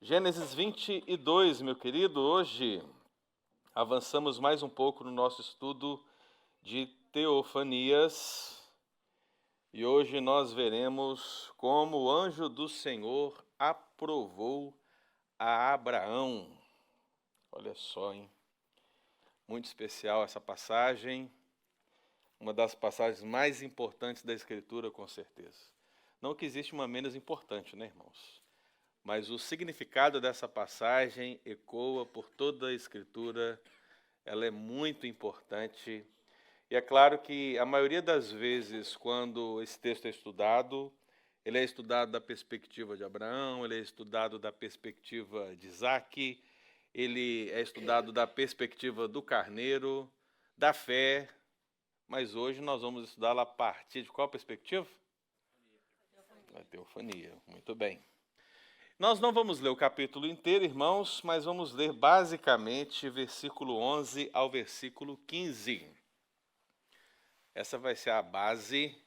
Gênesis 22, meu querido, hoje avançamos mais um pouco no nosso estudo de teofanias e hoje nós veremos como o anjo do Senhor aprovou a Abraão. Olha só, hein? Muito especial essa passagem, uma das passagens mais importantes da Escritura, com certeza. Não que existe uma menos importante, né, irmãos? Mas o significado dessa passagem ecoa por toda a Escritura, ela é muito importante. E é claro que a maioria das vezes, quando esse texto é estudado, ele é estudado da perspectiva de Abraão, ele é estudado da perspectiva de Isaque, ele é estudado da perspectiva do carneiro, da fé, mas hoje nós vamos estudá-la a partir de qual perspectiva? Da teofania, muito bem. Nós não vamos ler o capítulo inteiro, irmãos, mas vamos ler basicamente versículo 11 ao versículo 15. Essa vai ser a base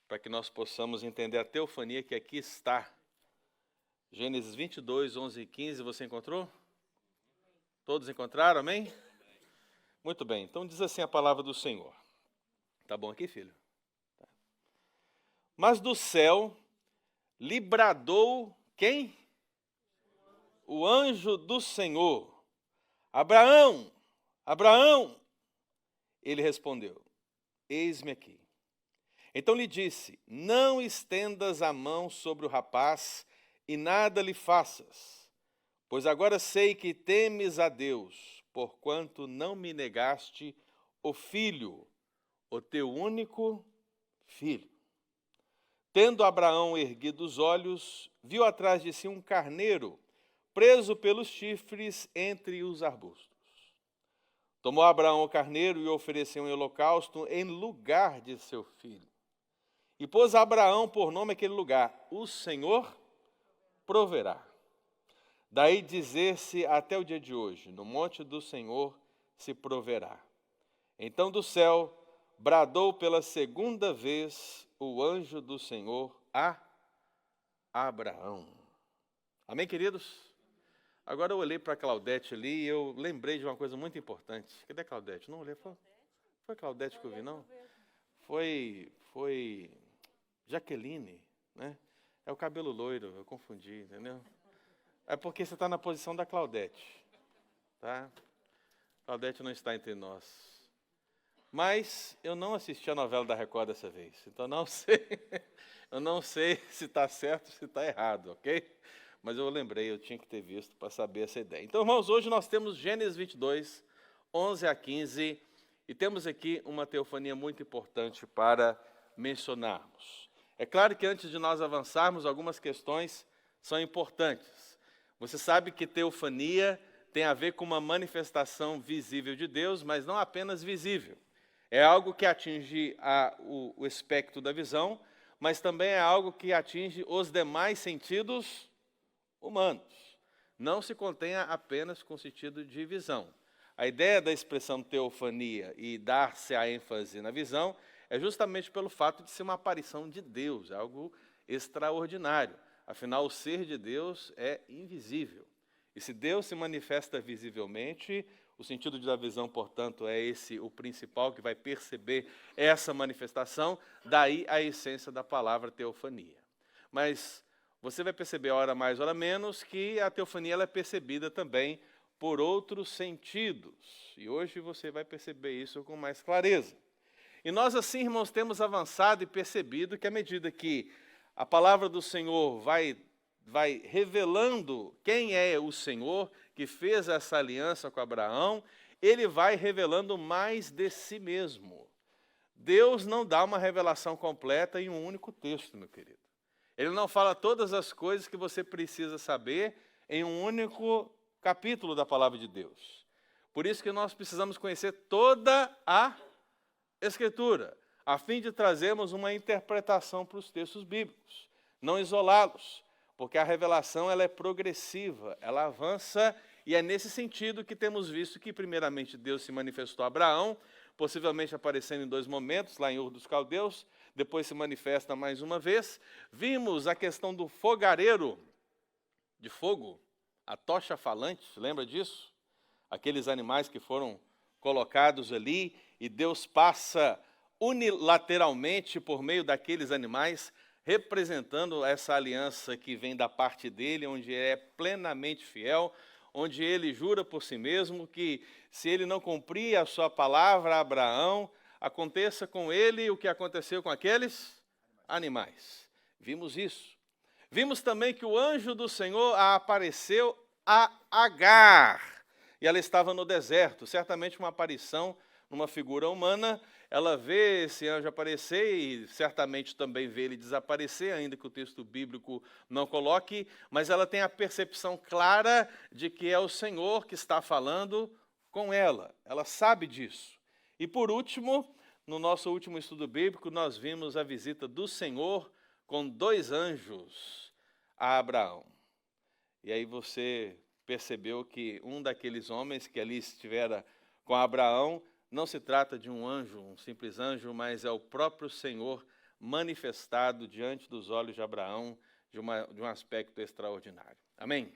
para que nós possamos entender a teofania que aqui está. Gênesis 22, 11 e 15, você encontrou? Todos encontraram, amém? Muito bem, então diz assim a palavra do Senhor. Tá bom aqui, filho? Tá. Mas do céu lhe bradou quem? O anjo do Senhor. Abraão, Abraão. Ele respondeu, eis-me aqui. Então lhe disse, não estendas a mão sobre o rapaz e nada lhe faças, pois agora sei que temes a Deus, porquanto não me negaste o filho, o teu único filho. Tendo Abraão erguido os olhos, viu atrás de si um carneiro, preso pelos chifres entre os arbustos. Tomou Abraão o carneiro e ofereceu um holocausto em lugar de seu filho. E pôs Abraão por nome aquele lugar, o Senhor proverá. Daí dizer-se até o dia de hoje, no monte do Senhor se proverá. Então do céu bradou pela segunda vez o anjo do Senhor a Abraão. Amém, queridos? Agora eu olhei para a Claudete ali e eu lembrei de uma coisa muito importante. Cadê a Claudete? Não olhei. Foi a Claudete que eu vi, não? Foi Jaqueline, né? É o cabelo loiro, eu confundi, entendeu? É porque você está na posição da Claudete, tá? Claudete não está entre nós. Mas eu não assisti a novela da Record dessa vez, então eu não sei se está certo ou se está errado, ok? Mas eu lembrei, eu tinha que ter visto para saber essa ideia. Então, irmãos, hoje nós temos Gênesis 22, 11 a 15, e temos aqui uma teofania muito importante para mencionarmos. É claro que antes de nós avançarmos, algumas questões são importantes. Você sabe que teofania tem a ver com uma manifestação visível de Deus, mas não apenas visível. É algo que atinge o espectro da visão, mas também é algo que atinge os demais sentidos humanos. Não se contenha apenas com o sentido de visão. A ideia da expressão teofania e dar-se a ênfase na visão é justamente pelo fato de ser uma aparição de Deus, algo extraordinário. Afinal, o ser de Deus é invisível. E se Deus se manifesta visivelmente, o sentido da visão, portanto, é esse o principal que vai perceber essa manifestação, daí a essência da palavra teofania. Mas você vai perceber, hora mais, hora menos, que a teofania ela é percebida também por outros sentidos. E hoje você vai perceber isso com mais clareza. E nós, assim, irmãos, temos avançado e percebido que à medida que a palavra do Senhor vai revelando quem é o Senhor que fez essa aliança com Abraão, ele vai revelando mais de si mesmo. Deus não dá uma revelação completa em um único texto, meu querido. Ele não fala todas as coisas que você precisa saber em um único capítulo da palavra de Deus. Por isso que nós precisamos conhecer toda a Escritura, a fim de trazermos uma interpretação para os textos bíblicos, não isolá-los, porque a revelação ela é progressiva, ela avança, e é nesse sentido que temos visto que, primeiramente, Deus se manifestou a Abraão, possivelmente aparecendo em 2 momentos, lá em Ur dos Caldeus, depois se manifesta mais uma vez. Vimos a questão do fogareiro de fogo, a tocha falante, lembra disso? Aqueles animais que foram colocados ali e Deus passa unilateralmente por meio daqueles animais, representando essa aliança que vem da parte dele, onde é plenamente fiel, onde ele jura por si mesmo que se ele não cumprir a sua palavra a Abraão, aconteça com ele o que aconteceu com aqueles animais. Vimos isso. Vimos também que o anjo do Senhor apareceu a Agar, e ela estava no deserto, certamente uma aparição numa figura humana. Ela vê esse anjo aparecer e certamente também vê ele desaparecer, ainda que o texto bíblico não coloque, mas ela tem a percepção clara de que é o Senhor que está falando com ela. Ela sabe disso. E por último, no nosso último estudo bíblico, nós vimos a visita do Senhor com 2 anjos a Abraão. E aí você percebeu que um daqueles homens que ali estivera com Abraão não se trata de um anjo, um simples anjo, mas é o próprio Senhor manifestado diante dos olhos de Abraão de um aspecto extraordinário. Amém?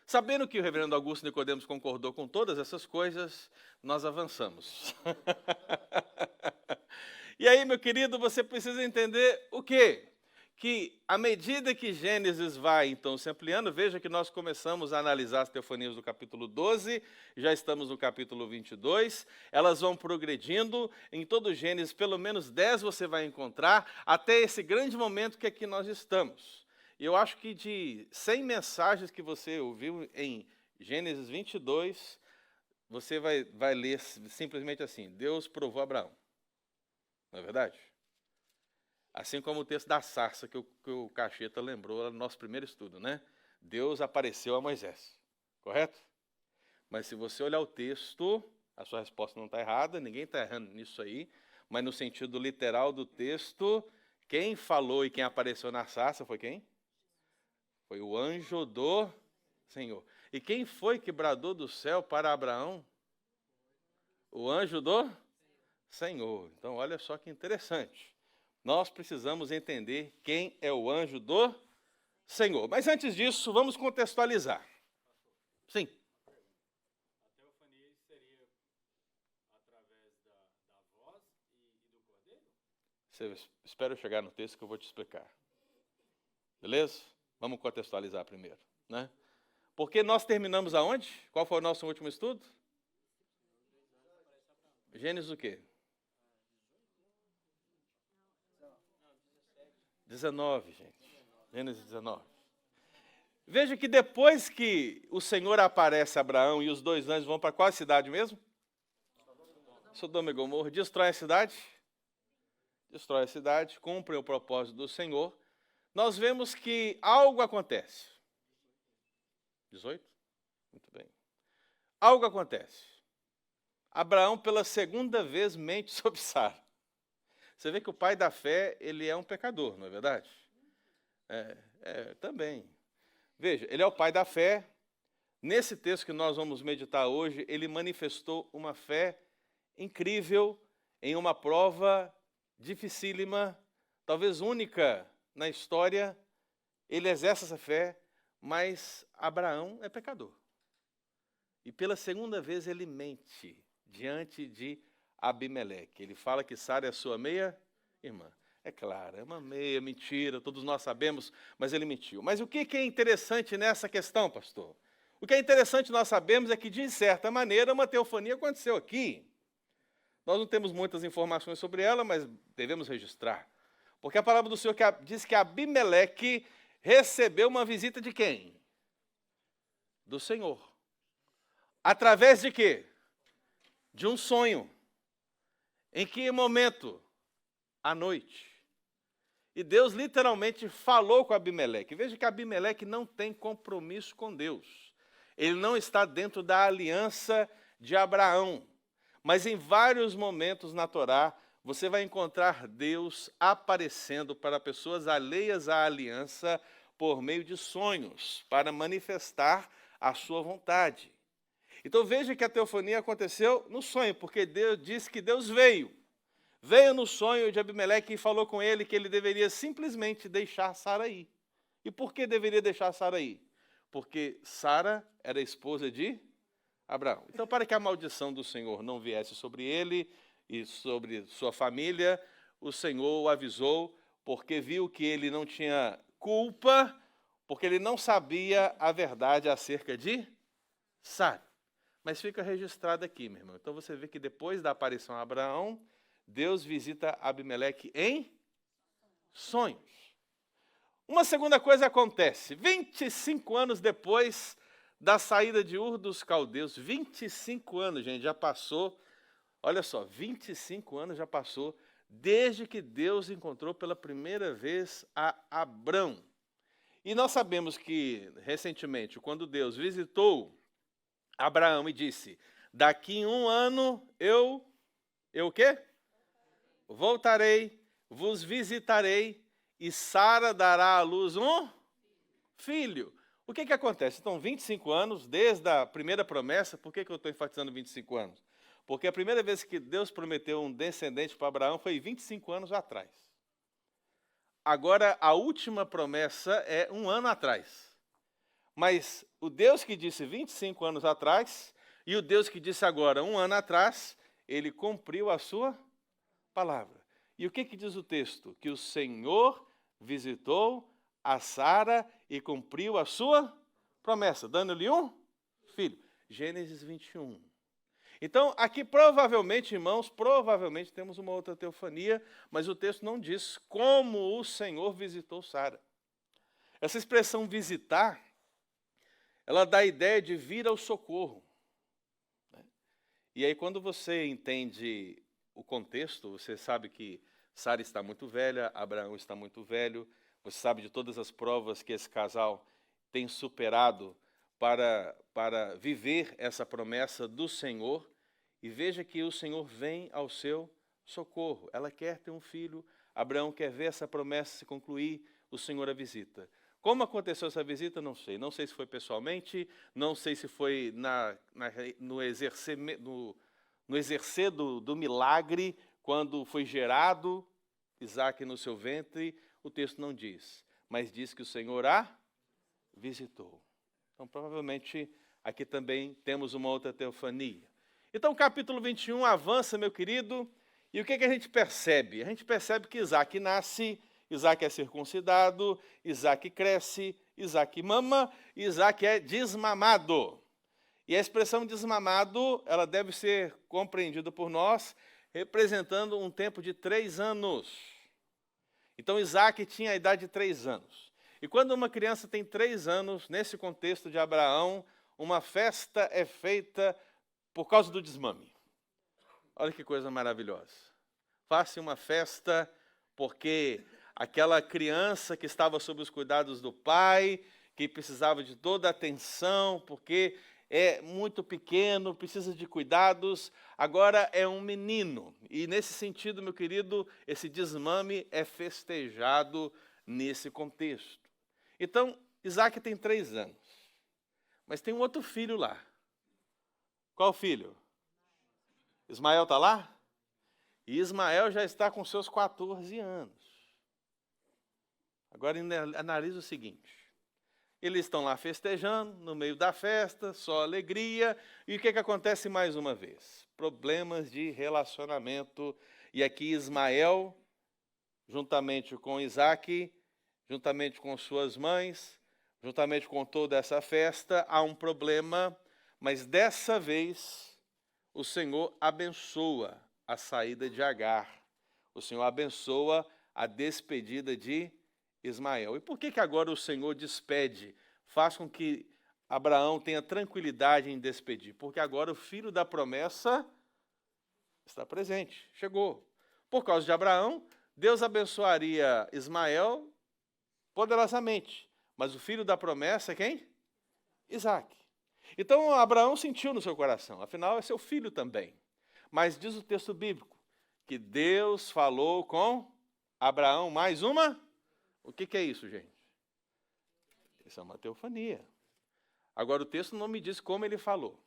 Sabendo que o reverendo Augusto Nicodemos concordou com todas essas coisas, nós avançamos. E aí, meu querido, você precisa entender o quê? Que à medida que Gênesis vai, então, se ampliando, veja que nós começamos a analisar as teofanias do capítulo 12, já estamos no capítulo 22, elas vão progredindo, em todo Gênesis, pelo menos 10 você vai encontrar, até esse grande momento que aqui nós estamos. E eu acho que de 100 mensagens que você ouviu em Gênesis 22, você vai ler simplesmente assim: Deus provou Abraão. Não é verdade? Assim como o texto da sarça que o Cacheta lembrou no nosso primeiro estudo, né? Deus apareceu a Moisés, correto? Mas se você olhar o texto, a sua resposta não está errada, ninguém está errando nisso aí, mas no sentido literal do texto, quem falou e quem apareceu na sarça foi quem? Foi o anjo do Senhor. E quem foi que bradou do céu para Abraão? O anjo do Senhor. Então, olha só que interessante. Nós precisamos entender quem é o anjo do Senhor. Mas antes disso, vamos contextualizar. Sim. A teofania seria através da voz e do cordeiro? Espera eu chegar no texto que eu vou te explicar. Beleza? Vamos contextualizar primeiro, né? Porque nós terminamos aonde? Qual foi o nosso último estudo? Gênesis o quê? 19, gente. Gênesis 19. Veja que depois que o Senhor aparece a Abraão e os 2 anjos vão para qual cidade mesmo? Sodoma e Gomorra. Destrói a cidade? Destrói a cidade, cumprem o propósito do Senhor. Nós vemos que algo acontece. 18? Muito bem. Algo acontece. Abraão, pela segunda vez, mente sobre Sara. Você vê que o pai da fé, ele é um pecador, não é verdade? Também. Veja, ele é o pai da fé. Nesse texto que nós vamos meditar hoje, ele manifestou uma fé incrível em uma prova dificílima, talvez única na história. Ele exerce essa fé, mas Abraão é pecador. E pela segunda vez ele mente diante de Abimeleque. Ele fala que Sara é sua meia-irmã. É claro, é uma meia mentira, todos nós sabemos, mas ele mentiu. Mas o que é interessante nessa questão, pastor? O que é interessante nós sabemos é que, de certa maneira, uma teofania aconteceu aqui. Nós não temos muitas informações sobre ela, mas devemos registrar. Porque a palavra do Senhor diz que Abimeleque recebeu uma visita de quem? Do Senhor. Através de quê? De um sonho. Em que momento? À noite. E Deus literalmente falou com Abimeleque. Veja que Abimeleque não tem compromisso com Deus. Ele não está dentro da aliança de Abraão. Mas em vários momentos na Torá, você vai encontrar Deus aparecendo para pessoas alheias à aliança por meio de sonhos, para manifestar a sua vontade. Então veja que a teofania aconteceu no sonho, porque Deus diz que Deus veio. Veio no sonho de Abimeleque e falou com ele que ele deveria simplesmente deixar Sara ir. E por que deveria deixar Sara ir? Porque Sara era esposa de Abraão. Então, para que a maldição do Senhor não viesse sobre ele e sobre sua família, o Senhor o avisou, porque viu que ele não tinha culpa, porque ele não sabia a verdade acerca de Sara. Mas fica registrado aqui, meu irmão. Então você vê que depois da aparição a Abraão, Deus visita Abimeleque em sonhos. Uma segunda coisa acontece. 25 anos depois da saída de Ur dos Caldeus, 25 anos, gente, já passou. Olha só, 25 anos já passou desde que Deus encontrou pela primeira vez a Abrão. E nós sabemos que, recentemente, quando Deus visitou Abraão e disse, daqui 1 ano eu o quê? Voltarei, vos visitarei e Sara dará à luz um filho. O que acontece? Então, 25 anos, desde a primeira promessa, por que eu estou enfatizando 25 anos? Porque a primeira vez que Deus prometeu um descendente para Abraão foi 25 anos atrás. Agora, a última promessa é 1 ano atrás. Mas o Deus que disse 25 anos atrás e o Deus que disse agora 1 ano atrás, ele cumpriu a sua palavra. E o que diz o texto? Que o Senhor visitou a Sara e cumpriu a sua promessa, dando-lhe um filho. Gênesis 21. Então, aqui provavelmente, irmãos, provavelmente temos uma outra teofania, mas o texto não diz como o Senhor visitou Sara. Essa expressão visitar, ela dá a ideia de vir ao socorro. E aí, quando você entende o contexto, você sabe que Sara está muito velha, Abraão está muito velho, você sabe de todas as provas que esse casal tem superado para viver essa promessa do Senhor. E veja que o Senhor vem ao seu socorro. Ela quer ter um filho, Abraão quer ver essa promessa se concluir, o Senhor a visita. Como aconteceu essa visita, não sei. Não sei se foi pessoalmente, não sei se foi no exercer do milagre, quando foi gerado Isaque no seu ventre, o texto não diz. Mas diz que o Senhor a visitou. Então, provavelmente, aqui também temos uma outra teofania. Então, o capítulo 21 avança, meu querido, e o que a gente percebe? A gente percebe que Isaque nasce, Isaque é circuncidado, Isaque cresce, Isaque mama, Isaque é desmamado. E a expressão desmamado, ela deve ser compreendida por nós, representando um tempo de 3 anos. Então, Isaque tinha a idade de 3 anos. E quando uma criança tem 3 anos, nesse contexto de Abraão, uma festa é feita por causa do desmame. Olha que coisa maravilhosa. Faça uma festa porque aquela criança que estava sob os cuidados do pai, que precisava de toda a atenção, porque é muito pequeno, precisa de cuidados, agora é um menino. E nesse sentido, meu querido, esse desmame é festejado nesse contexto. Então, Isaque tem 3 anos, mas tem um outro filho lá. Qual filho? Ismael está lá? E Ismael já está com seus 14 anos. Agora analisa o seguinte. Eles estão lá festejando, no meio da festa, só alegria. E o que acontece mais uma vez? Problemas de relacionamento. E aqui Ismael, juntamente com Isaque, juntamente com suas mães, juntamente com toda essa festa, há um problema. Mas dessa vez, o Senhor abençoa a saída de Agar. O Senhor abençoa a despedida de Ismael. E por que agora o Senhor despede? Faz com que Abraão tenha tranquilidade em despedir. Porque agora o filho da promessa está presente, chegou. Por causa de Abraão, Deus abençoaria Ismael poderosamente. Mas o filho da promessa é quem? Isaque. Então, Abraão sentiu no seu coração, afinal é seu filho também. Mas diz o texto bíblico, que Deus falou com Abraão mais uma... O que é isso, gente? Isso é uma teofania. Agora, o texto não me diz como ele falou.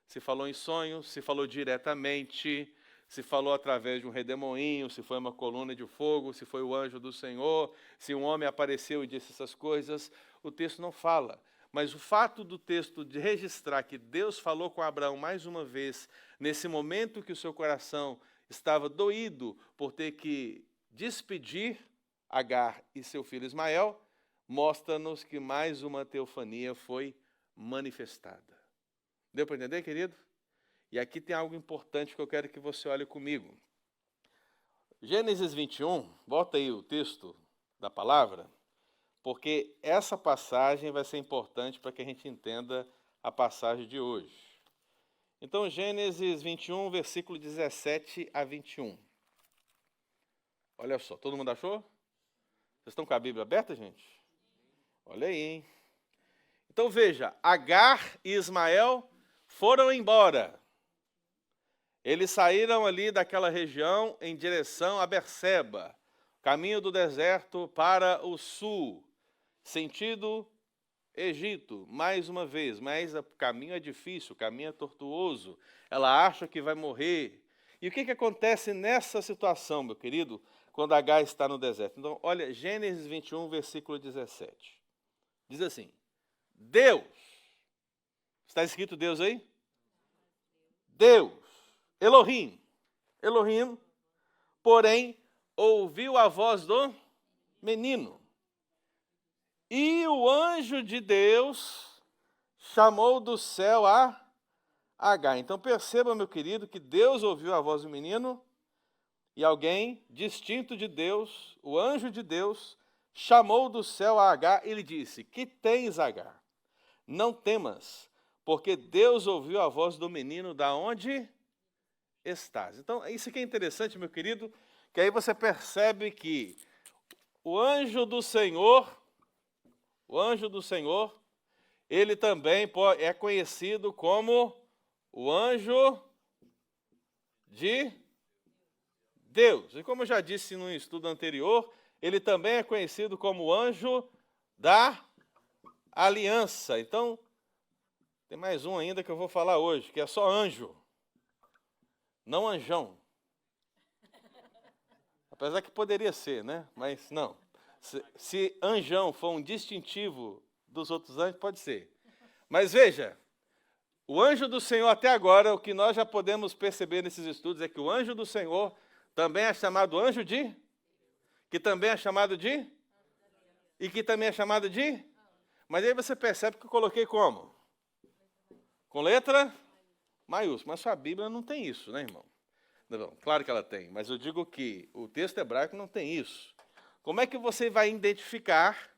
Se falou em sonhos, se falou diretamente, se falou através de um redemoinho, se foi uma coluna de fogo, se foi o anjo do Senhor, se um homem apareceu e disse essas coisas. O texto não fala. Mas o fato do texto de registrar que Deus falou com Abraão mais uma vez, nesse momento que o seu coração estava doído por ter que despedir Agar e seu filho Ismael, mostra-nos que mais uma teofania foi manifestada. Deu para entender, querido? E aqui tem algo importante que eu quero que você olhe comigo. Gênesis 21, bota aí o texto da palavra, porque essa passagem vai ser importante para que a gente entenda a passagem de hoje. Então, Gênesis 21, versículo 17 a 21. Olha só, todo mundo achou? Vocês estão com a Bíblia aberta, gente? Olha aí, hein? Então, veja, Agar e Ismael foram embora. Eles saíram ali daquela região em direção a Berseba, caminho do deserto para o sul, sentido Egito, mais uma vez, mas o caminho é difícil, o caminho é tortuoso, ela acha que vai morrer. E o que acontece nessa situação, meu querido, quando Agar está no deserto? Então, olha, Gênesis 21, versículo 17. Diz assim, Deus, está escrito Deus aí? Deus, Elohim, porém, ouviu a voz do menino. E o anjo de Deus chamou do céu a Agar. Então perceba, meu querido, que Deus ouviu a voz do menino e alguém distinto de Deus, o anjo de Deus, chamou do céu a Agar e lhe disse, que tens, Agar? Não temas, porque Deus ouviu a voz do menino da onde estás. Então, isso aqui é interessante, meu querido, que aí você percebe que o anjo do Senhor, ele também é conhecido como o anjo de Deus. E como eu já disse no estudo anterior, ele também é conhecido como o anjo da aliança. Então, tem mais um ainda que eu vou falar hoje, que é só anjo, não anjão. Apesar que poderia ser, né? Mas não. Se anjão for um distintivo dos outros anjos, pode ser. Mas veja, o anjo do Senhor até agora, o que nós já podemos perceber nesses estudos é que o anjo do Senhor também é chamado anjo de, que também é chamado de, e que também é chamado de, mas aí você percebe que eu coloquei como? Com letra maiúscula. Mas sua Bíblia não tem isso, né, irmão? Não, claro que ela tem, mas eu digo que o texto hebraico não tem isso. Como é que você vai identificar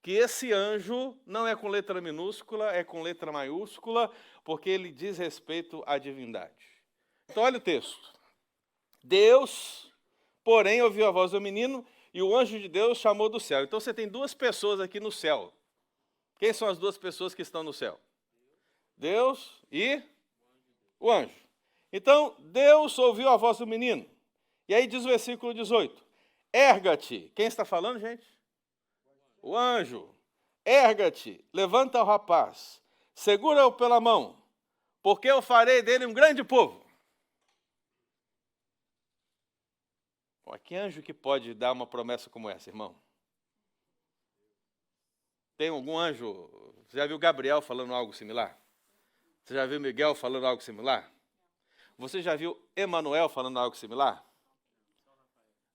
que esse anjo não é com letra minúscula, é com letra maiúscula, porque ele diz respeito à divindade? Então, olha o texto. Deus, porém, ouviu a voz do menino e o anjo de Deus chamou do céu. Então, você tem duas pessoas aqui no céu. Quem são as duas pessoas que estão no céu? Deus e o anjo. Então, Deus ouviu a voz do menino. E aí diz o versículo 18. Erga-te. Quem está falando, gente? O anjo. Erga-te, levanta o rapaz, segura-o pela mão, porque eu farei dele um grande povo. Pô, que anjo que pode dar uma promessa como essa, irmão? Tem algum anjo? Você já viu Gabriel falando algo similar? Você já viu Miguel falando algo similar? Você já viu Emanuel falando algo similar?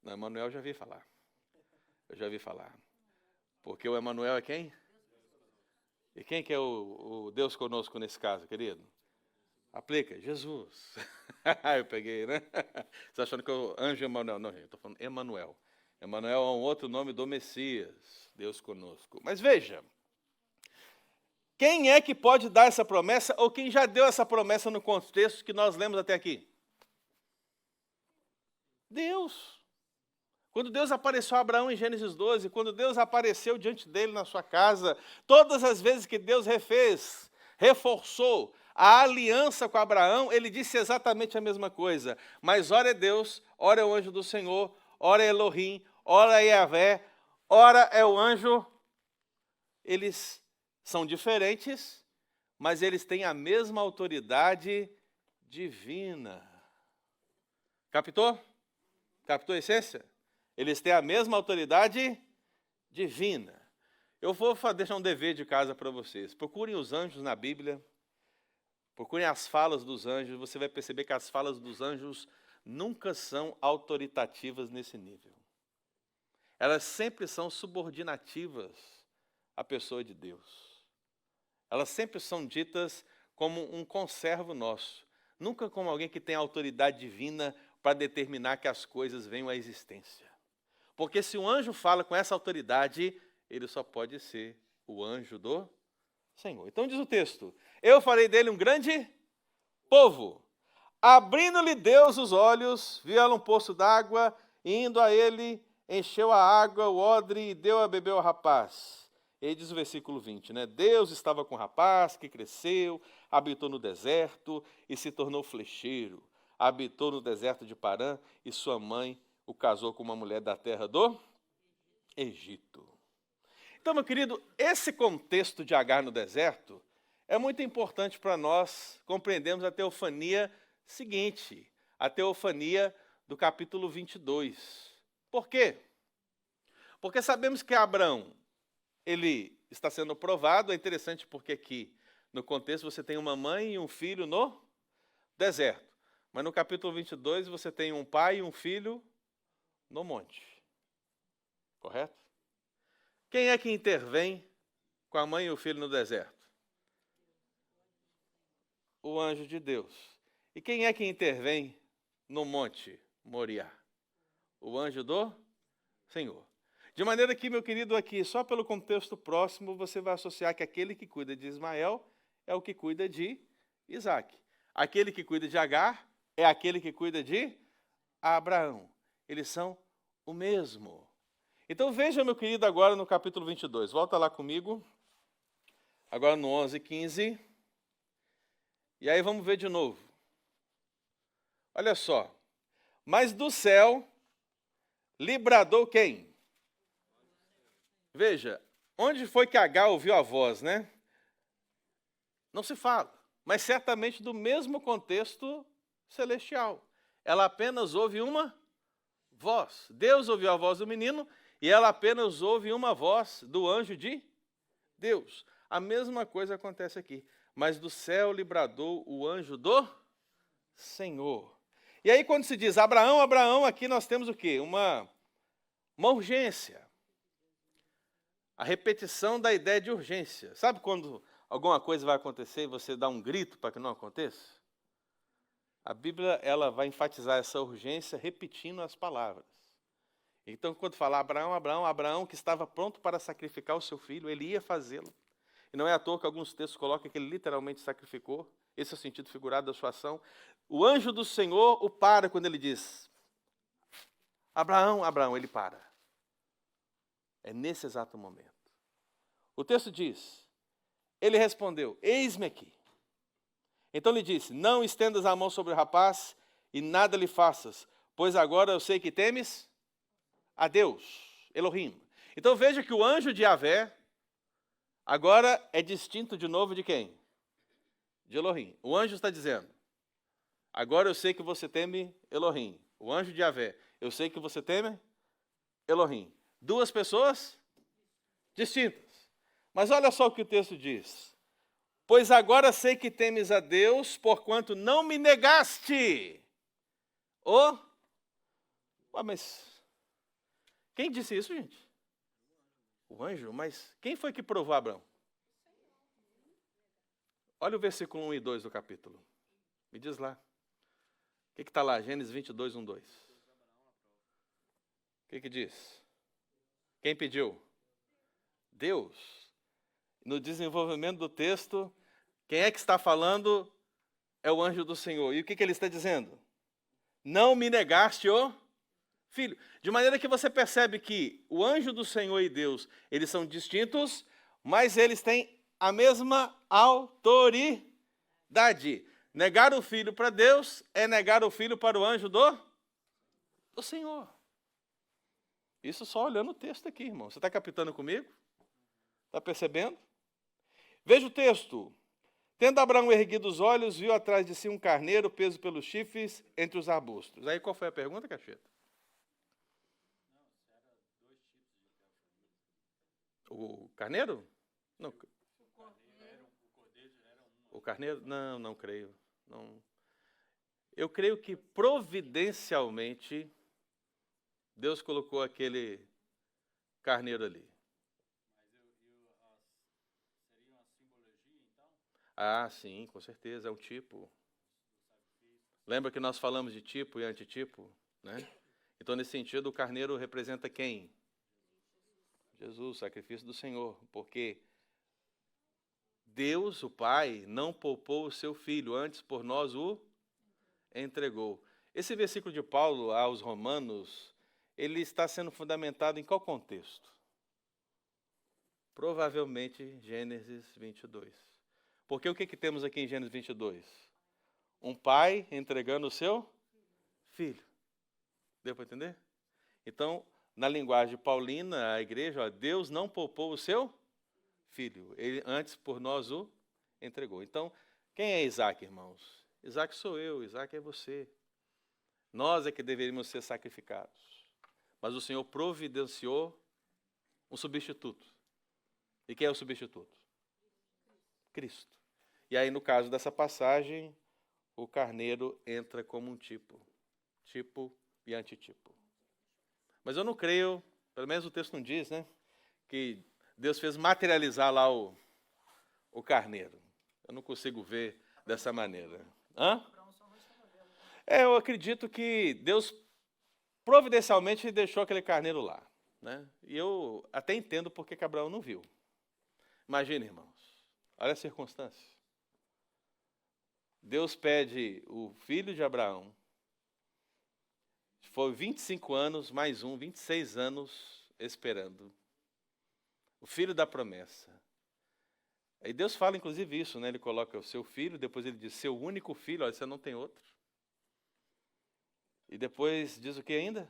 Não, Emanuel eu já vi falar. Eu já vi falar. Porque o Emanuel é quem? E quem que é o Deus conosco nesse caso, querido? Aplica, Jesus. Eu peguei, né? Você achando que é o anjo Emanuel? Não, gente, eu estou falando Emanuel. Emanuel é um outro nome do Messias, Deus conosco. Mas veja, quem é que pode dar essa promessa, ou quem já deu essa promessa no contexto que nós lemos até aqui? Deus. Quando Deus apareceu a Abraão em Gênesis 12, quando Deus apareceu diante dele na sua casa, todas as vezes que Deus reforçou a aliança com Abraão, ele disse exatamente a mesma coisa. Mas ora é Deus, ora é o anjo do Senhor, ora é Elohim, ora é Yahvé, ora é o anjo. Eles são diferentes, mas eles têm a mesma autoridade divina. Captou? Captou a essência? Eles têm a mesma autoridade divina. Eu vou deixar um dever de casa para vocês. Procurem os anjos na Bíblia, procurem as falas dos anjos, você vai perceber que as falas dos anjos nunca são autoritativas nesse nível. Elas sempre são subordinativas à pessoa de Deus. Elas sempre são ditas como um conservo nosso, nunca como alguém que tem autoridade divina para determinar que as coisas venham à existência. Porque se um anjo fala com essa autoridade, ele só pode ser o anjo do Senhor. Então diz o texto, eu farei dele um grande povo. Abrindo-lhe Deus os olhos, viu ela um poço d'água, indo a ele, encheu a água, o odre, e deu a beber ao rapaz. E aí diz o versículo 20, né? Deus estava com o rapaz que cresceu, habitou no deserto e se tornou flecheiro. Habitou no deserto de Parã e sua mãe o casou com uma mulher da terra do Egito. Então, meu querido, esse contexto de Agar no deserto é muito importante para nós compreendermos a teofania seguinte, a teofania do capítulo 22. Por quê? Porque sabemos que Abraão, ele está sendo provado, é interessante porque aqui, no contexto, você tem uma mãe e um filho no deserto. Mas no capítulo 22, você tem um pai e um filho no monte. Correto? Quem é que intervém com a mãe e o filho no deserto? O anjo de Deus. E quem é que intervém no monte Moriá? O anjo do Senhor. De maneira que, meu querido, aqui, só pelo contexto próximo, você vai associar que aquele que cuida de Ismael é o que cuida de Isaac. Aquele que cuida de Agar é aquele que cuida de Abraão. Eles são o mesmo. Então veja, meu querido, agora no capítulo 22. Volta lá comigo. Agora no 11:15. E aí vamos ver de novo. Olha só. Mas do céu lhe bradou quem? Veja, onde foi que Agar ouviu a voz, né? Não se fala, mas certamente do mesmo contexto celestial. Ela apenas ouve uma voz. Deus ouviu a voz do menino e ela apenas ouve uma voz do anjo de Deus. A mesma coisa acontece aqui. Mas do céu lhe bradou o anjo do Senhor. E aí quando se diz Abraão, Abraão, aqui nós temos o quê? Uma urgência. A repetição da ideia de urgência. Sabe quando alguma coisa vai acontecer e você dá um grito para que não aconteça? A Bíblia ela vai enfatizar essa urgência repetindo as palavras. Então, quando fala Abraão, Abraão, Abraão que estava pronto para sacrificar o seu filho, ele ia fazê-lo. E não é à toa que alguns textos colocam que ele literalmente sacrificou. Esse é o sentido figurado da sua ação. O anjo do Senhor o para quando ele diz, Abraão, Abraão, ele para. É nesse exato momento. O texto diz, ele respondeu, eis-me aqui. Então lhe disse, não estendas a mão sobre o rapaz e nada lhe faças, pois agora eu sei que temes a Deus, Elohim. Então veja que o anjo de Yahvé agora é distinto de novo de quem? De Elohim. O anjo está dizendo, agora eu sei que você teme Elohim. O anjo de Yahvé, eu sei que você teme Elohim. Duas pessoas distintas. Mas olha só o que o texto diz. Pois agora sei que temes a Deus, porquanto não me negaste. Mas quem disse isso, gente? O anjo, mas quem foi que provou Abraão? Olha o versículo 1 e 2 do capítulo. Me diz lá. O que está lá? Gênesis 22, 1, 2. O que diz? Quem pediu? Deus. No desenvolvimento do texto, quem é que está falando é o anjo do Senhor. E o que ele está dizendo? Não me negaste o filho. De maneira que você percebe que o anjo do Senhor e Deus, eles são distintos, mas eles têm a mesma autoridade. Negar o filho para Deus é negar o filho para o anjo do Senhor. Isso só olhando o texto aqui, irmão. Você está captando comigo? Está percebendo? Veja o texto. Tendo Abraão erguido os olhos, viu atrás de si um carneiro preso pelos chifres entre os arbustos. Aí qual foi a pergunta, Cacheta? O carneiro? Não. O cordeiro já era um. O carneiro? Não, não creio. Não. Eu creio que providencialmente Deus colocou aquele carneiro ali. Mas seria uma simbologia, então? Ah, sim, com certeza, é um tipo. Lembra que nós falamos de tipo e antitipo, né? Então, nesse sentido, o carneiro representa quem? Jesus, sacrifício do Senhor, porque Deus, o Pai, não poupou o seu Filho, antes por nós o entregou. Esse versículo de Paulo aos Romanos, ele está sendo fundamentado em qual contexto? Provavelmente Gênesis 22. Porque o que temos aqui em Gênesis 22? Um pai entregando o seu filho. Deu para entender? Então, na linguagem paulina, a igreja, ó, Deus não poupou o seu filho. Ele antes por nós o entregou. Então, quem é Isaac, irmãos? Isaac sou eu, Isaac é você. Nós é que deveríamos ser sacrificados. Mas o Senhor providenciou um substituto. E quem é o substituto? Cristo. E aí, no caso dessa passagem, o carneiro entra como um tipo e antitipo. Mas eu não creio, pelo menos o texto não diz, né, que Deus fez materializar lá o carneiro. Eu não consigo ver dessa maneira. Hã? Eu acredito que Deus providencialmente deixou aquele carneiro lá, né? E eu até entendo porque que Abraão não viu. Imagina, irmãos, olha a circunstância. Deus pede o filho de Abraão, foi 25 anos, mais 26 anos esperando. O filho da promessa. E Deus fala inclusive isso, né? Ele coloca o seu filho, depois ele diz seu único filho, olha, você não tem outro. E depois diz o que ainda?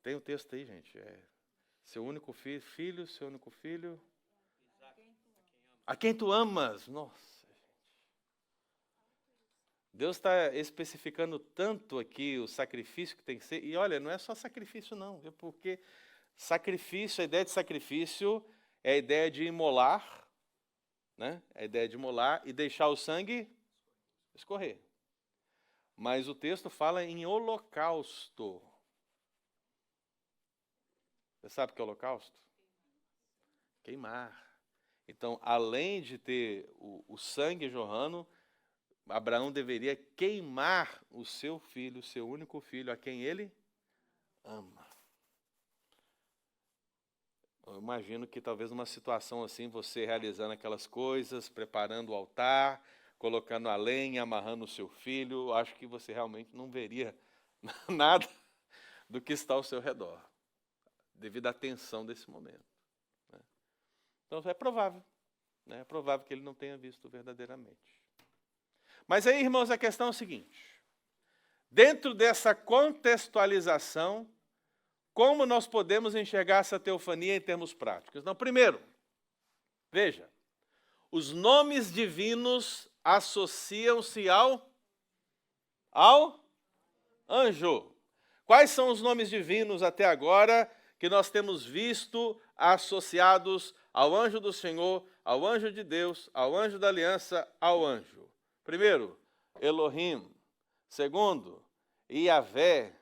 Tem um texto aí, gente. Seu único filho, seu único filho. A quem tu amas. Nossa. Deus está especificando tanto aqui o sacrifício que tem que ser. E olha, não é só sacrifício não, viu? Porque sacrifício, a ideia de sacrifício é a ideia de imolar, né? É a ideia de imolar e deixar o sangue escorrer. Mas o texto fala em holocausto. Você sabe o que é holocausto? Queimar. Então, além de ter o sangue jorrando, Abraão deveria queimar o seu filho, o seu único filho, a quem ele ama. Eu imagino que talvez numa situação assim, você realizando aquelas coisas, preparando o altar, colocando a lenha, amarrando o seu filho, acho que você realmente não veria nada do que está ao seu redor, devido à tensão desse momento. Né? Então é provável, né? É provável que ele não tenha visto verdadeiramente. Mas aí, irmãos, a questão é o seguinte. Dentro dessa contextualização, como nós podemos enxergar essa teofania em termos práticos? Então, primeiro, veja, os nomes divinos associam-se ao anjo. Quais são os nomes divinos até agora que nós temos visto associados ao anjo do Senhor, ao anjo de Deus, ao anjo da aliança, ao anjo? Primeiro, Elohim. Segundo, Iavé.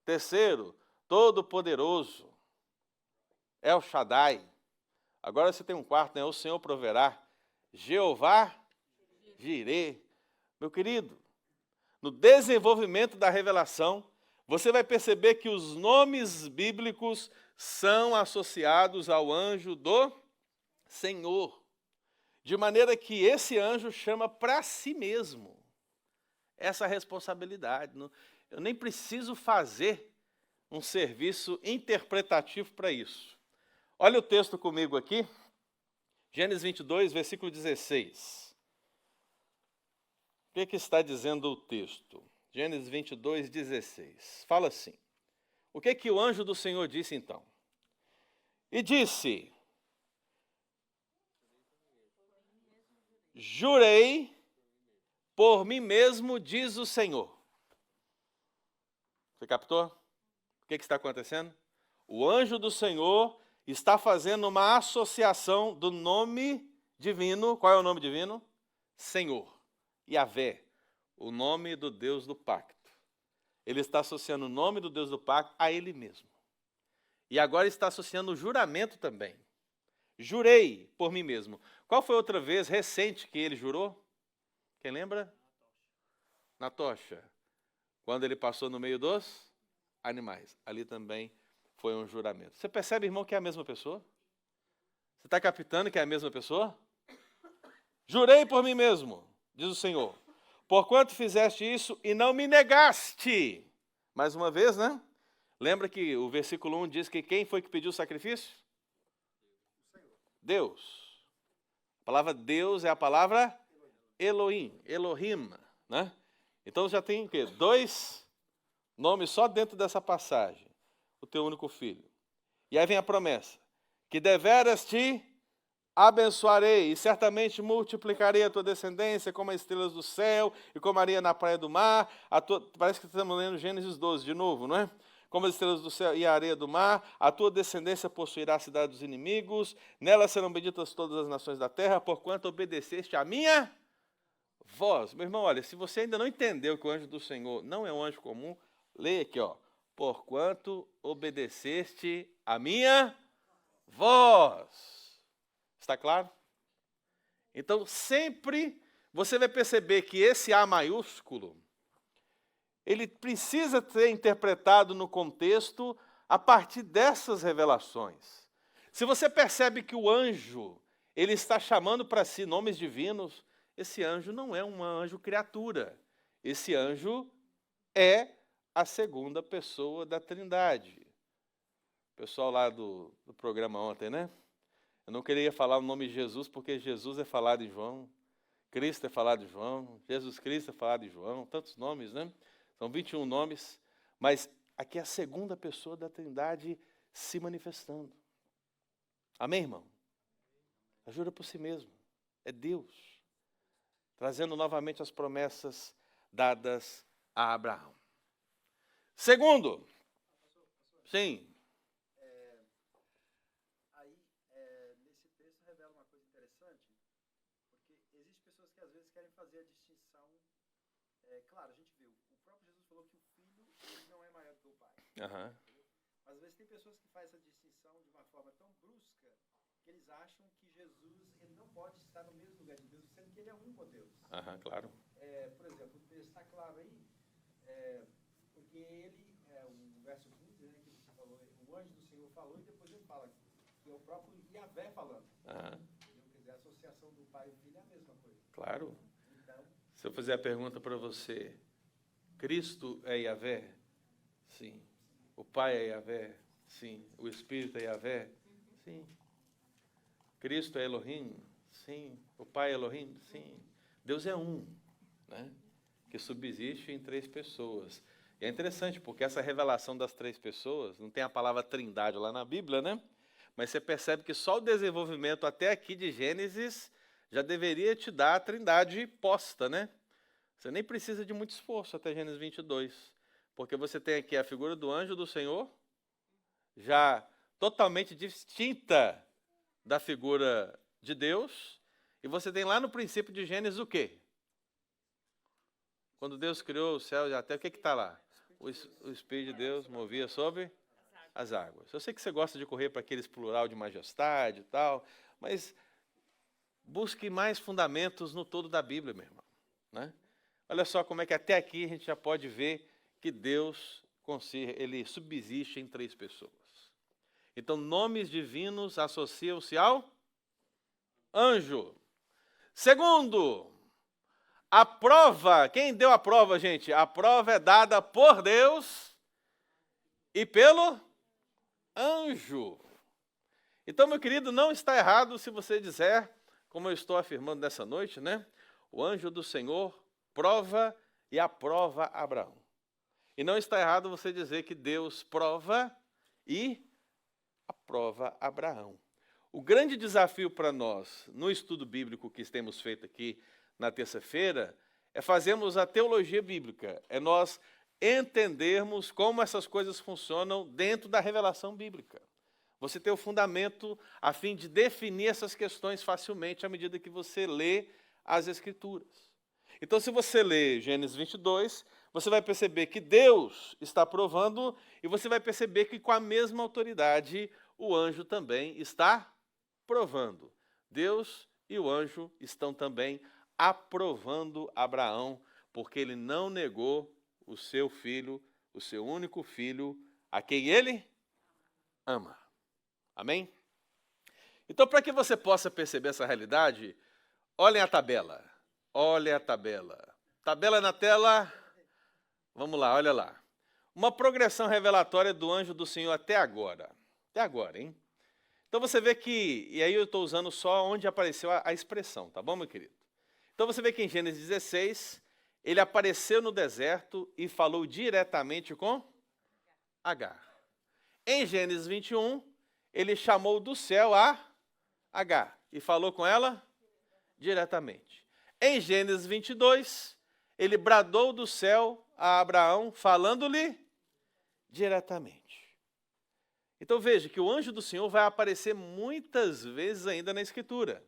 Terceiro, Todo-Poderoso. El Shaddai. Agora você tem um quarto, né? O Senhor proverá. Jeová Jirê. Meu querido, no desenvolvimento da revelação, você vai perceber que os nomes bíblicos são associados ao anjo do Senhor. De maneira que esse anjo chama para si mesmo essa responsabilidade. Eu nem preciso fazer um serviço interpretativo para isso. Olha o texto comigo aqui, Gênesis 22, versículo 16. O que está dizendo o texto? Gênesis 22, 16. Fala assim. O que o anjo do Senhor disse então? E disse: jurei por mim mesmo, diz o Senhor. Você captou? O que está acontecendo? O anjo do Senhor está fazendo uma associação do nome divino. Qual é o nome divino? Senhor. Yahvé, o nome do Deus do pacto. Ele está associando o nome do Deus do pacto a ele mesmo. E agora está associando o juramento também. Jurei por mim mesmo. Qual foi outra vez recente que ele jurou? Quem lembra? Na tocha. Quando ele passou no meio dos animais. Ali também foi um juramento. Você percebe, irmão, que é a mesma pessoa? Você está captando que é a mesma pessoa? Jurei por mim mesmo, diz o Senhor, porquanto fizeste isso e não me negaste. Mais uma vez, né? Lembra que o versículo 1 diz que quem foi que pediu o sacrifício? Deus. A palavra Deus é a palavra Elohim, Elohim, né? Então já tem o quê? 2 nomes só dentro dessa passagem. O teu único filho. E aí vem a promessa, que deveras te abençoarei e certamente multiplicarei a tua descendência como as estrelas do céu e como a areia na praia do mar. Parece que estamos lendo Gênesis 12 de novo, não é? Como as estrelas do céu e a areia do mar, a tua descendência possuirá a cidade dos inimigos, nela serão benditas todas as nações da terra, porquanto obedeceste a minha voz. Meu irmão, olha, se você ainda não entendeu que o anjo do Senhor não é um anjo comum, leia aqui, ó. Porquanto obedeceste a minha voz. Está claro? Então, sempre você vai perceber que esse A maiúsculo, ele precisa ser interpretado no contexto a partir dessas revelações. Se você percebe que o anjo, ele está chamando para si nomes divinos, esse anjo não é um anjo criatura. Esse anjo é a segunda pessoa da Trindade. O pessoal lá do programa ontem, né? Eu não queria falar o nome de Jesus, porque Jesus é falado em João, Cristo é falado em João, Jesus Cristo é falado em João, tantos nomes, né? São 21 nomes, mas aqui é a segunda pessoa da Trindade se manifestando. Amém, irmão? Jura por si mesmo. É Deus, trazendo novamente as promessas dadas a Abraão. Segundo, sim. Nesse texto revela uma coisa interessante, porque existem pessoas que às vezes querem fazer a distinção. Claro, a gente viu, o próprio Jesus falou que o filho ele não é maior do que o pai. Uhum. Mas às vezes tem pessoas que fazem essa distinção de uma forma tão brusca que eles acham que Jesus ele não pode estar no mesmo lugar de Deus, sendo que ele é um com Deus. Uhum, claro. Por exemplo, o texto está claro aí, porque ele, o verso 15, né, que você falou, o anjo do Senhor falou e depois ele fala que é o próprio Yahvé falando. Uhum. Quer dizer, a associação do pai e do filho é a mesma coisa. Claro. Então, Se eu fizer a pergunta para você, Cristo é Yahvé? Sim. O Pai é Yahvé? Sim. O Espírito é Yahvé? Sim. Cristo é Elohim? Sim. O Pai é Elohim? Sim. Deus é um, né? Que subsiste em 3 pessoas. E é interessante, porque essa revelação das 3 pessoas, não tem a palavra trindade lá na Bíblia, né? Mas você percebe que só o desenvolvimento até aqui de Gênesis já deveria te dar a trindade posta, né? Você nem precisa de muito esforço até Gênesis 22, porque você tem aqui a figura do anjo do Senhor, já totalmente distinta da figura de Deus, e você tem lá no princípio de Gênesis o quê? Quando Deus criou o céu e a terra, o que está lá? O Espírito de Deus movia sobre as águas. Eu sei que você gosta de correr para aqueles plural de majestade e tal, mas busque mais fundamentos no todo da Bíblia, meu irmão, né? Olha só como é que até aqui a gente já pode ver que Deus, ele subsiste em 3 pessoas. Então, nomes divinos associam-se ao anjo. Segundo, a prova, quem deu a prova, gente? A prova é dada por Deus e pelo anjo. Então, meu querido, não está errado se você disser, como eu estou afirmando nessa noite, né? O anjo do Senhor prova e aprova Abraão. E não está errado você dizer que Deus prova e aprova Abraão. O grande desafio para nós, no estudo bíblico que temos feito aqui na terça-feira, é fazermos a teologia bíblica, é nós entendermos como essas coisas funcionam dentro da revelação bíblica. Você ter o fundamento a fim de definir essas questões facilmente à medida que você lê as Escrituras. Então, se você lê Gênesis 22, você vai perceber que Deus está provando e você vai perceber que com a mesma autoridade o anjo também está provando. Deus e o anjo estão também aprovando Abraão, porque ele não negou o seu filho, o seu único filho, a quem ele ama. Amém? Então, para que você possa perceber essa realidade, olhem a tabela. Olhem a tabela. Tabela na tela. Vamos lá, olha lá. Uma progressão revelatória do anjo do Senhor até agora. Até agora, hein? Então você vê que, e aí eu estou usando só onde apareceu a expressão, tá bom, meu querido? Então você vê que em Gênesis 16, ele apareceu no deserto e falou diretamente com Agar. Em Gênesis 21, ele chamou do céu a Agar e falou com ela diretamente. Em Gênesis 22, ele bradou do céu a Abraão, falando-lhe diretamente. Então veja que o anjo do Senhor vai aparecer muitas vezes ainda na Escritura.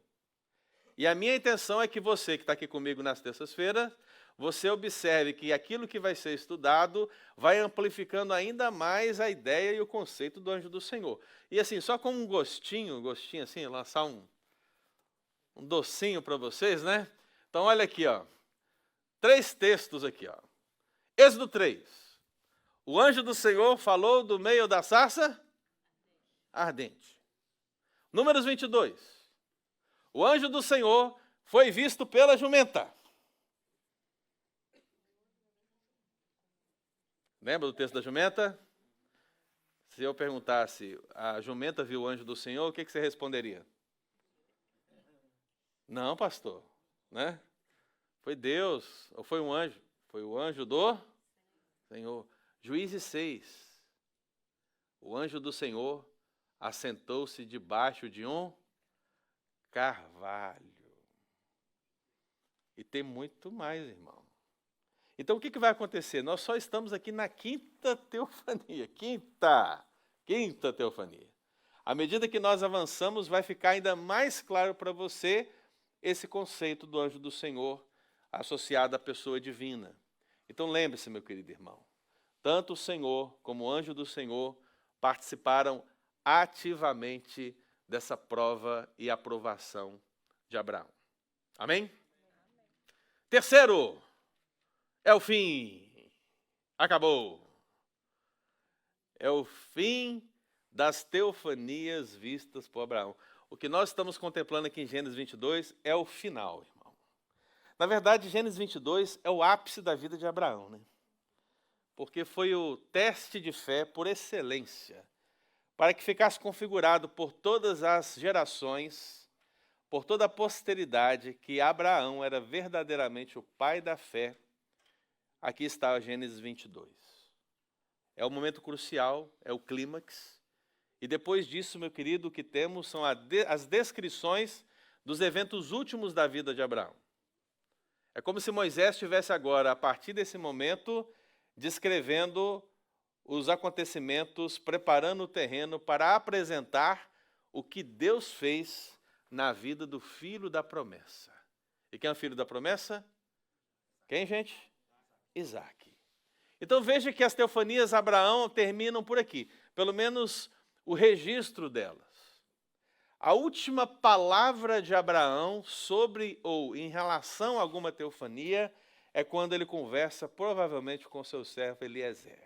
E a minha intenção é que você que está aqui comigo nas terças-feiras, você observe que aquilo que vai ser estudado vai amplificando ainda mais a ideia e o conceito do anjo do Senhor. E assim, só com um gostinho assim, lançar um docinho para vocês, né? Então olha aqui, ó. 3 textos aqui, ó. Êxodo 3. O anjo do Senhor falou do meio da sarça ardente. Números 22. O anjo do Senhor foi visto pela jumenta. Lembra do texto da jumenta? Se eu perguntasse, a jumenta viu o anjo do Senhor, o que você responderia? Não, pastor, né? Foi Deus, ou foi um anjo? Foi o anjo do Senhor. Juízes 6. O anjo do Senhor assentou-se debaixo de um carvalho. E tem muito mais, irmão. Então, o que vai acontecer? Nós só estamos aqui na quinta teofania. Quinta teofania. À medida que nós avançamos, vai ficar ainda mais claro para você esse conceito do anjo do Senhor associado à pessoa divina. Então, lembre-se, meu querido irmão, tanto o Senhor como o anjo do Senhor participaram ativamente dessa prova e aprovação de Abraão. Amém? Terceiro, é o fim. Acabou. É o fim das teofanias vistas por Abraão. O que nós estamos contemplando aqui em Gênesis 22 é o final, irmão. Na verdade, Gênesis 22 é o ápice da vida de Abraão, né? Porque foi o teste de fé por excelência, para que ficasse configurado por todas as gerações, por toda a posteridade, que Abraão era verdadeiramente o pai da fé. Aqui está Gênesis 22. É o momento crucial, é o clímax. E depois disso, meu querido, o que temos são as descrições dos eventos últimos da vida de Abraão. É como se Moisés estivesse agora, a partir desse momento, descrevendo os acontecimentos, preparando o terreno para apresentar o que Deus fez na vida do filho da promessa. E quem é o filho da promessa? Quem, gente? Isaque. Então veja que as teofanias Abraão terminam por aqui, pelo menos o registro delas. A última palavra de Abraão sobre ou em relação a alguma teofania é quando ele conversa provavelmente com seu servo Eliezer.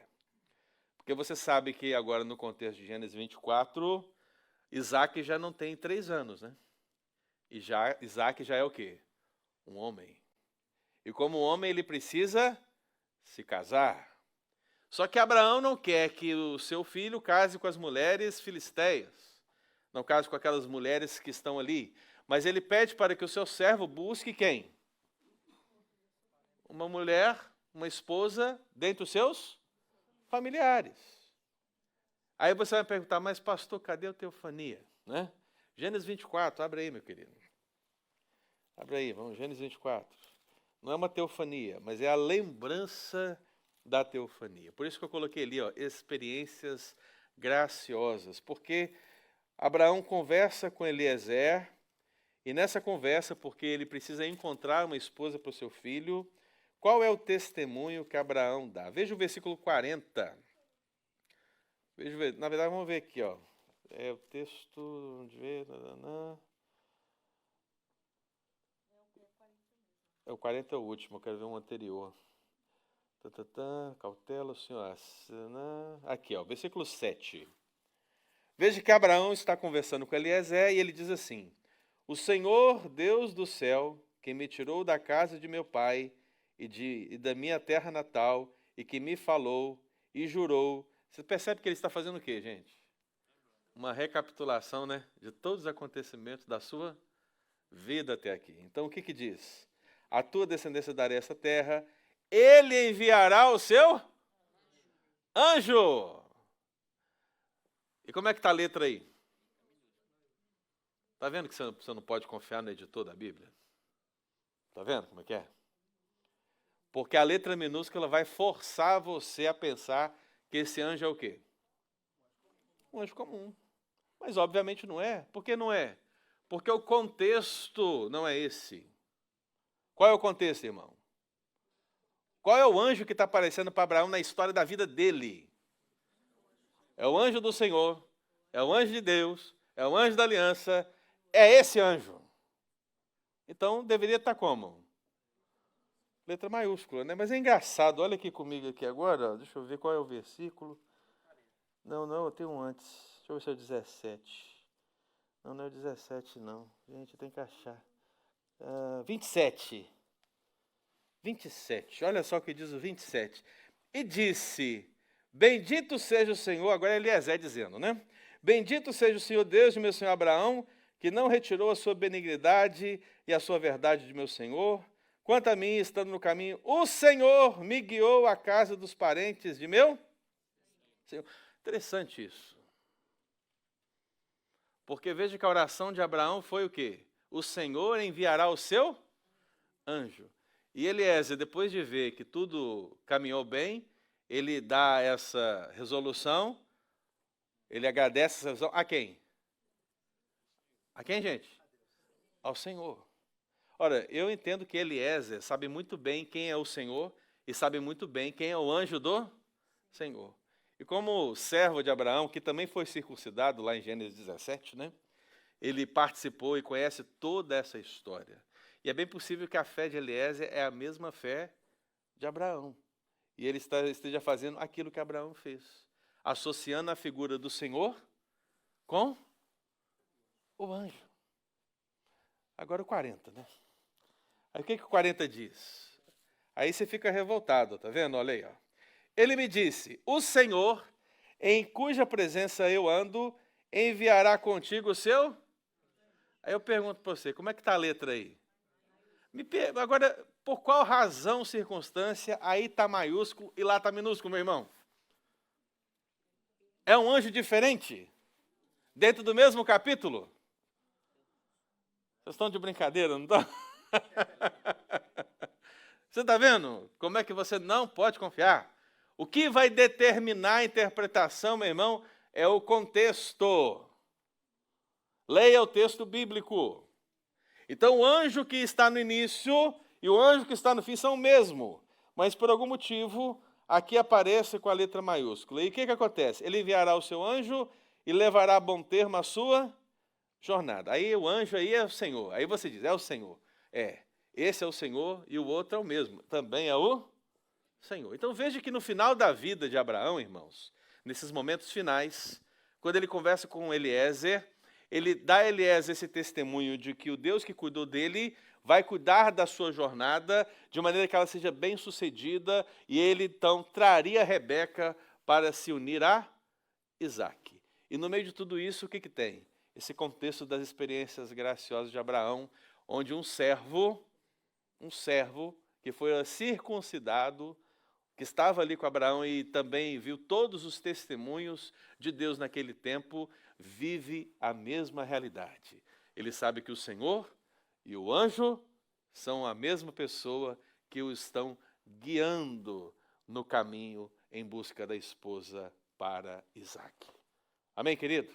Porque você sabe que agora no contexto de Gênesis 24, Isaque já não tem 3 anos, né? E Isaque já é o quê? Um homem. E como homem ele precisa se casar. Só que Abraão não quer que o seu filho case com as mulheres filisteias. Não case com aquelas mulheres que estão ali. Mas ele pede para que o seu servo busque quem? Uma mulher, uma esposa, dentre os seus familiares. Aí você vai perguntar, mas pastor, cadê a teofania? Né? Gênesis 24, abre aí, meu querido. Abre aí, vamos, Gênesis 24. Não é uma teofania, mas é a lembrança da teofania. Por isso que eu coloquei ali, ó, experiências graciosas, porque Abraão conversa com Eliezer, e nessa conversa, porque ele precisa encontrar uma esposa para o seu filho, qual é o testemunho que Abraão dá? Veja o versículo 40. Na verdade, vamos ver aqui, ó. É o texto, onde vê, é o 40 o último, eu quero ver um anterior. Cautela, senhor. Aqui, ó, versículo 7. Veja que Abraão está conversando com Eliezer e ele diz assim: o Senhor, Deus do céu, que me tirou da casa de meu pai e da minha terra natal, e que me falou e jurou. Você percebe que ele está fazendo o quê, gente? Uma recapitulação, né, de todos os acontecimentos da sua vida até aqui. Então, o que diz? A tua descendência dará essa terra, ele enviará o seu anjo. E como é que está a letra aí? Está vendo que você não pode confiar no editor da Bíblia? Está vendo como é que é? Porque a letra minúscula vai forçar você a pensar que esse anjo é o quê? Um anjo comum. Mas obviamente não é. Por que não é? Porque o contexto não é esse. Qual é o contexto, irmão? Qual é o anjo que está aparecendo para Abraão na história da vida dele? É o anjo do Senhor, é o anjo de Deus, é o anjo da aliança, é esse anjo. Então, deveria estar como? Letra maiúscula, né? Mas é engraçado, olha aqui comigo aqui agora, deixa eu ver qual é o versículo. Não, eu tenho um antes, deixa eu ver se é o 17. Não é o 17 não, gente, tem que achar. 27, olha só o que diz o 27. E disse, bendito seja o Senhor, agora é Eliezer dizendo, né? Bendito seja o Senhor Deus de meu senhor Abraão, que não retirou a sua benignidade e a sua verdade de meu senhor. Quanto a mim, estando no caminho, o Senhor me guiou à casa dos parentes de meu Senhor. Interessante isso. Porque veja que a oração de Abraão foi o quê? O Senhor enviará o seu anjo. E Eliezer, depois de ver que tudo caminhou bem, ele dá essa resolução, ele agradece essa resolução a quem? A quem, gente? Ao Senhor. Ora, eu entendo que Eliezer sabe muito bem quem é o Senhor e sabe muito bem quem é o anjo do Senhor. E como servo de Abraão, que também foi circuncidado lá em Gênesis 17, né? Ele participou e conhece toda essa história. E é bem possível que a fé de Eliezer é a mesma fé de Abraão. E ele esteja fazendo aquilo que Abraão fez, associando a figura do Senhor com o anjo. Agora o 40, né? Aí o que o 40 diz? Aí você fica revoltado, tá vendo? Olha aí, ó. Ele me disse, o Senhor, em cuja presença eu ando, enviará contigo o seu... Aí eu pergunto para você, como é que está a letra aí? Agora, por qual razão, circunstância, aí está maiúsculo e lá está minúsculo, meu irmão? É um anjo diferente? Dentro do mesmo capítulo? Vocês estão de brincadeira, não estão? Você está vendo como é que você não pode confiar? O que vai determinar a interpretação, meu irmão, é o contexto. Leia o texto bíblico. Então, o anjo que está no início e o anjo que está no fim são o mesmo. Mas, por algum motivo, aqui aparece com a letra maiúscula. E o que acontece? Ele enviará o seu anjo e levará a bom termo a sua jornada. Aí o anjo aí é o Senhor. Aí você diz, é o Senhor. Esse é o Senhor e o outro é o mesmo. Também é o Senhor. Então, veja que no final da vida de Abraão, irmãos, nesses momentos finais, quando ele conversa com Eliezer, ele dá a Eliezer esse testemunho de que o Deus que cuidou dele vai cuidar da sua jornada de maneira que ela seja bem sucedida, e ele então traria Rebeca para se unir a Isaque. E no meio de tudo isso, o que tem? Esse contexto das experiências graciosas de Abraão, onde um servo que foi circuncidado, que estava ali com Abraão e também viu todos os testemunhos de Deus naquele tempo, vive a mesma realidade. Ele sabe que o Senhor e o anjo são a mesma pessoa que o estão guiando no caminho em busca da esposa para Isaac. Amém, querido?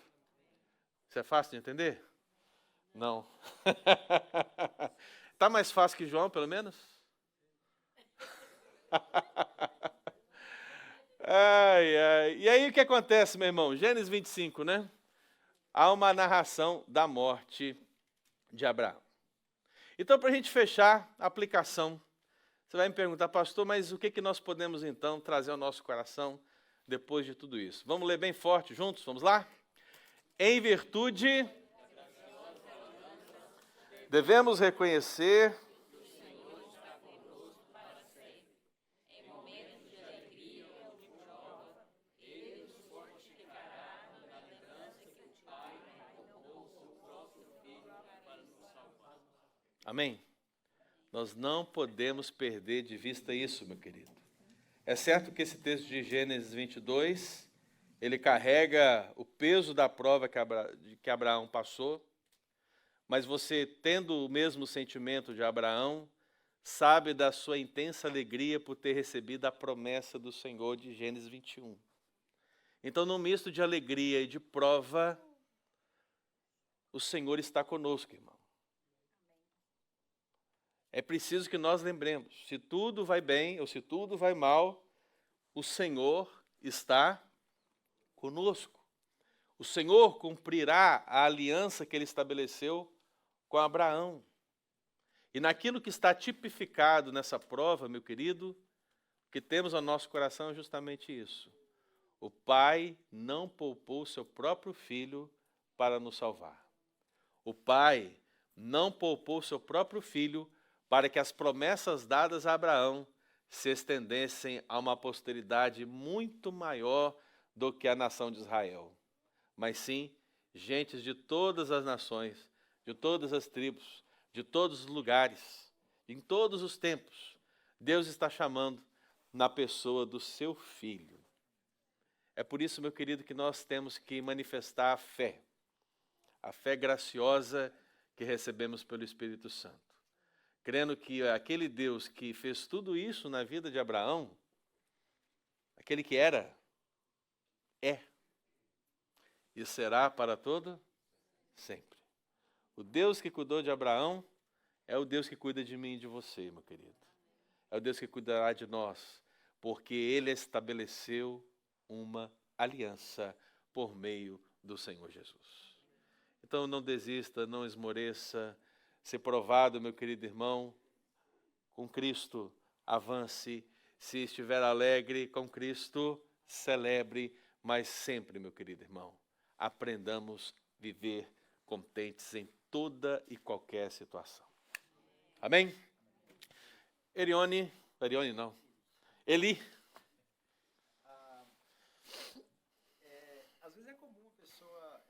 Isso é fácil de entender? Não. Está mais fácil que João, pelo menos? Ai, ai. E aí o que acontece, meu irmão? Gênesis 25, né? Há uma narração da morte de Abraão. Então, para a gente fechar a aplicação, você vai me perguntar, pastor, mas o que nós podemos então trazer ao nosso coração depois de tudo isso? Vamos ler bem forte juntos? Vamos lá? Em virtude, devemos reconhecer Amém? Nós não podemos perder de vista isso, meu querido. É certo que esse texto de Gênesis 22, ele carrega o peso da prova que Abraão passou, mas você, tendo o mesmo sentimento de Abraão, sabe da sua intensa alegria por ter recebido a promessa do Senhor de Gênesis 21. Então, num misto de alegria e de prova, o Senhor está conosco, irmão. É preciso que nós lembremos, se tudo vai bem ou se tudo vai mal, o Senhor está conosco. O Senhor cumprirá a aliança que Ele estabeleceu com Abraão. E naquilo que está tipificado nessa prova, meu querido, o que temos ao nosso coração é justamente isso. O Pai não poupou seu próprio Filho para nos salvar. O Pai não poupou seu próprio Filho para que as promessas dadas a Abraão se estendessem a uma posteridade muito maior do que a nação de Israel. Mas sim, gentes de todas as nações, de todas as tribos, de todos os lugares, em todos os tempos, Deus está chamando na pessoa do seu Filho. É por isso, meu querido, que nós temos que manifestar a fé graciosa que recebemos pelo Espírito Santo. Crendo que aquele Deus que fez tudo isso na vida de Abraão, aquele que era, é e será para todo sempre. O Deus que cuidou de Abraão é o Deus que cuida de mim e de você, meu querido. É o Deus que cuidará de nós, porque Ele estabeleceu uma aliança por meio do Senhor Jesus. Então não desista, não esmoreça. Ser provado, meu querido irmão, com Cristo, avance. Se estiver alegre com Cristo, celebre, mas sempre, meu querido irmão, aprendamos a viver contentes em toda e qualquer situação. Amém? Eli. Às vezes é comum a pessoa,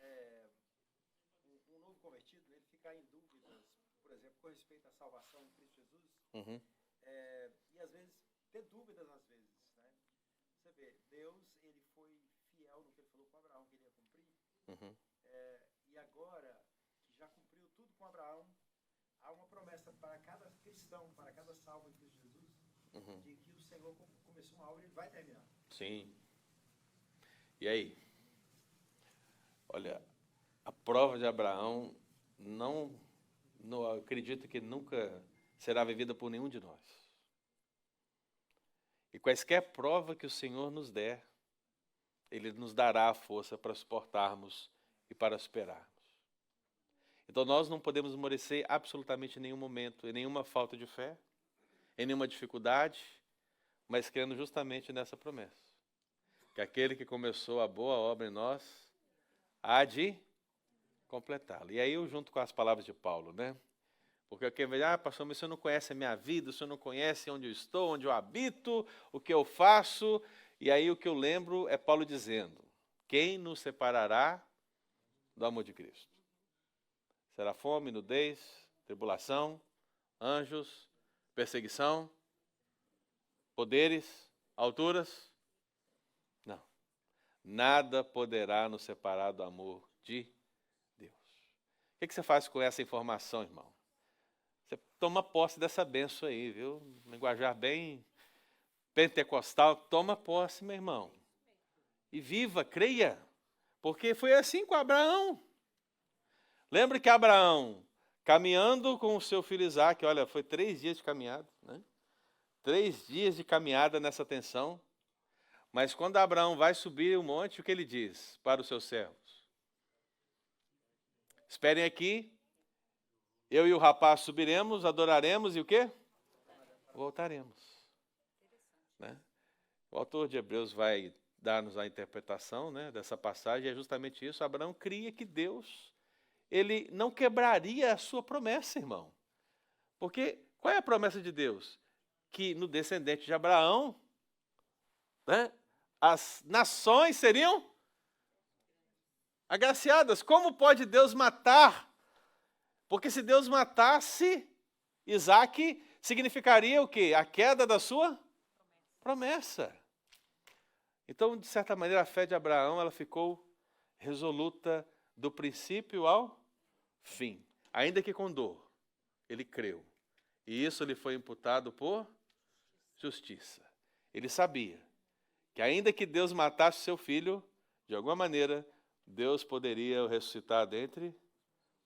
um novo convertido, ele ficar em dúvidas, por exemplo, com respeito à salvação em Cristo Jesus, Uhum. e às vezes ter dúvidas às vezes, né? Você vê, Deus, ele foi fiel no que ele falou com Abraão que ele ia cumprir, Uhum. e agora que já cumpriu tudo com Abraão, há uma promessa para cada cristão, para cada salvo em Cristo Jesus, Uhum. de que o Senhor começou uma obra e ele vai terminar. Sim. E aí? Olha, a prova de Abraão não acredito que nunca será vivida por nenhum de nós. E quaisquer prova que o Senhor nos der, Ele nos dará a força para suportarmos e para superarmos. Então nós não podemos esmorecer absolutamente em nenhum momento, em nenhuma falta de fé, em nenhuma dificuldade, mas crendo justamente nessa promessa. Que aquele que começou a boa obra em nós, há de completá-la. E aí eu junto com as palavras de Paulo, né? Porque quem vai pastor, mas o senhor não conhece a minha vida, o senhor não conhece onde eu estou, onde eu habito, o que eu faço. E aí o que eu lembro é Paulo dizendo, quem nos separará do amor de Cristo? Será fome, nudez, tribulação, anjos, perseguição, poderes, alturas? Não. Nada poderá nos separar do amor de Deus. O que você faz com essa informação, irmão? Você toma posse dessa bênção aí, viu? Linguajar bem pentecostal, toma posse, meu irmão. E viva, creia. Porque foi assim com Abraão. Lembra que Abraão, caminhando com o seu filho Isaque, olha, foi 3 dias de caminhada, né? 3 dias de caminhada nessa tensão. Mas quando Abraão vai subir o monte, o que ele diz para os seus servos? Esperem aqui, eu e o rapaz subiremos, adoraremos e o quê? Voltaremos. Né? O autor de Hebreus vai dar-nos a interpretação, né, dessa passagem, é justamente isso. Abraão cria que Deus, ele não quebraria a sua promessa, irmão. Porque qual é a promessa de Deus? Que no descendente de Abraão, né, as nações seriam agraciadas. Como pode Deus matar? Porque se Deus matasse Isaque, significaria o quê? A queda da sua promessa. Então, de certa maneira, a fé de Abraão, ela ficou resoluta do princípio ao fim. Ainda que com dor, ele creu. E isso lhe foi imputado por justiça. Ele sabia que ainda que Deus matasse seu filho, de alguma maneira, Deus poderia o ressuscitar dentre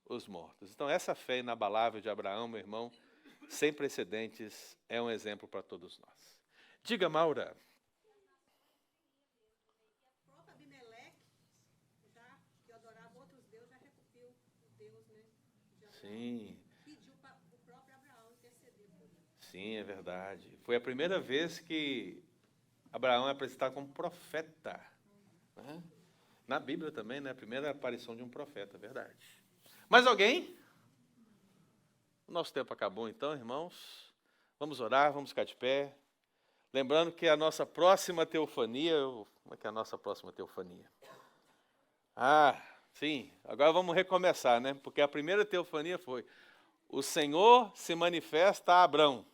os mortos. Então, essa fé inabalável de Abraão, meu irmão, sem precedentes, é um exemplo para todos nós. Diga, Maura. Sim. Pediu para o próprio Abraão interceder por ele. Sim, é verdade. Foi a primeira vez que Abraão é apresentado como profeta. Né? Na Bíblia também, né? A primeira aparição de um profeta, é verdade. Mais alguém? O nosso tempo acabou então, irmãos. Vamos orar, vamos ficar de pé. Lembrando que a nossa próxima teofania... Como é que é a nossa próxima teofania? Sim, agora vamos recomeçar, né? Porque a primeira teofania foi: o Senhor se manifesta a Abrão.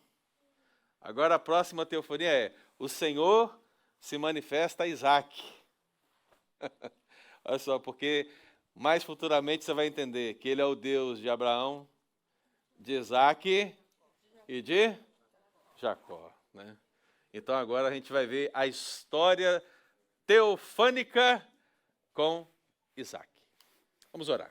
Agora a próxima teofania é: o Senhor se manifesta a Isaque. Olha só, porque mais futuramente você vai entender que ele é o Deus de Abraão, de Isaque e de Jacó, né? Então agora a gente vai ver a história teofânica com Isaque. Vamos orar.